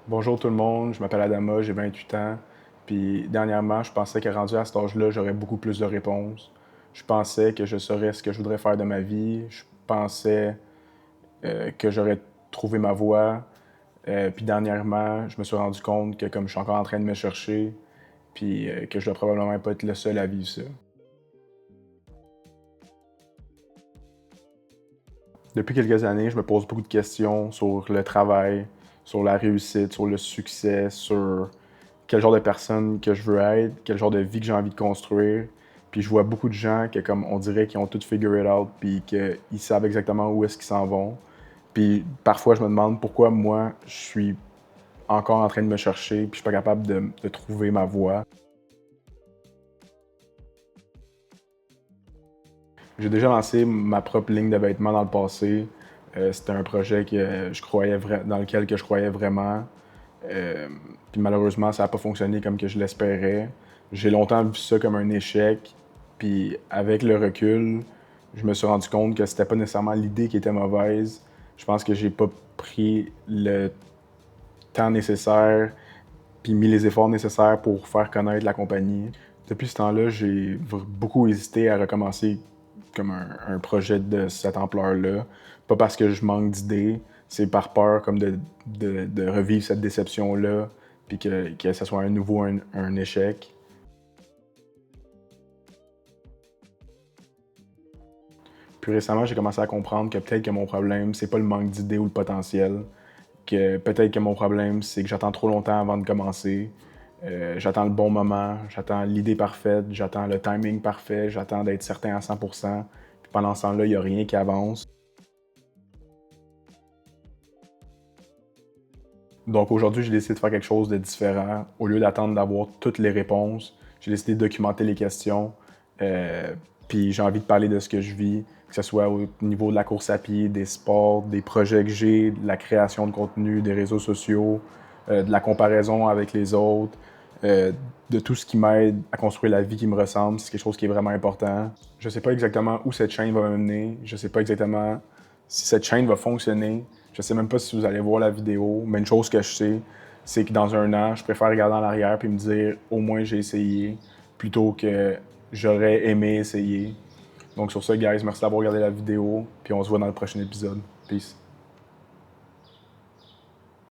Bonjour tout le monde, je m'appelle Adama, j'ai 28 ans. Puis dernièrement, je pensais que rendu à cet âge-là, j'aurais beaucoup plus de réponses. Je pensais que je saurais ce que je voudrais faire de ma vie. Je pensais que j'aurais trouvé ma voie. Puis dernièrement, je me suis rendu compte que comme je suis encore en train de me chercher, puis que je dois probablement pas être le seul à vivre ça. Depuis quelques années, je me pose beaucoup de questions sur le travail, sur la réussite, sur le succès, sur quel genre de personne que je veux être, quel genre de vie que j'ai envie de construire. Puis je vois beaucoup de gens qui, comme on dirait, qui ont tout figure it out, puis qu'ils savent exactement où est-ce qu'ils s'en vont. Puis parfois, je me demande pourquoi moi, je suis encore en train de me chercher, puis je suis pas capable de trouver ma voie. J'ai déjà lancé ma propre ligne de vêtements dans le passé. C'était un projet dans lequel que je croyais vraiment. Euh, Puis malheureusement, ça n'a pas fonctionné comme que je l'espérais. J'ai longtemps vu ça comme un échec. Puis avec le recul, je me suis rendu compte que c'était pas nécessairement l'idée qui était mauvaise. Je pense que j'ai pas pris le temps nécessaire puis mis les efforts nécessaires pour faire connaître la compagnie. Depuis ce temps-là, j'ai beaucoup hésité à recommencer comme un projet de cette ampleur-là. Pas parce que je manque d'idées, c'est par peur comme de revivre cette déception-là, puis que ce soit à nouveau un échec. Puis récemment, j'ai commencé à comprendre que peut-être que mon problème, c'est pas le manque d'idées ou le potentiel, que peut-être que mon problème, c'est que j'attends trop longtemps avant de commencer. J'attends le bon moment, j'attends l'idée parfaite, j'attends le timing parfait, j'attends d'être certain à 100%. Puis pendant ce temps-là, il n'y a rien qui avance. Donc aujourd'hui, j'ai décidé de faire quelque chose de différent. Au lieu d'attendre d'avoir toutes les réponses, j'ai décidé de documenter les questions. Euh, Puis j'ai envie de parler de ce que je vis, que ce soit au niveau de la course à pied, des sports, des projets que j'ai, de la création de contenu, des réseaux sociaux, de la comparaison avec les autres, euh, de tout ce qui m'aide à construire la vie qui me ressemble. C'est quelque chose qui est vraiment important. Je sais pas exactement où cette chaîne va m'amener. Je sais pas exactement si cette chaîne va fonctionner. Je sais même pas si vous allez voir la vidéo, mais une chose que je sais, c'est que dans un an, je préfère regarder en arrière puis me dire au moins j'ai essayé plutôt que j'aurais aimé essayer. Donc sur ça, guys, merci d'avoir regardé la vidéo, puis on se voit dans le prochain épisode. Peace.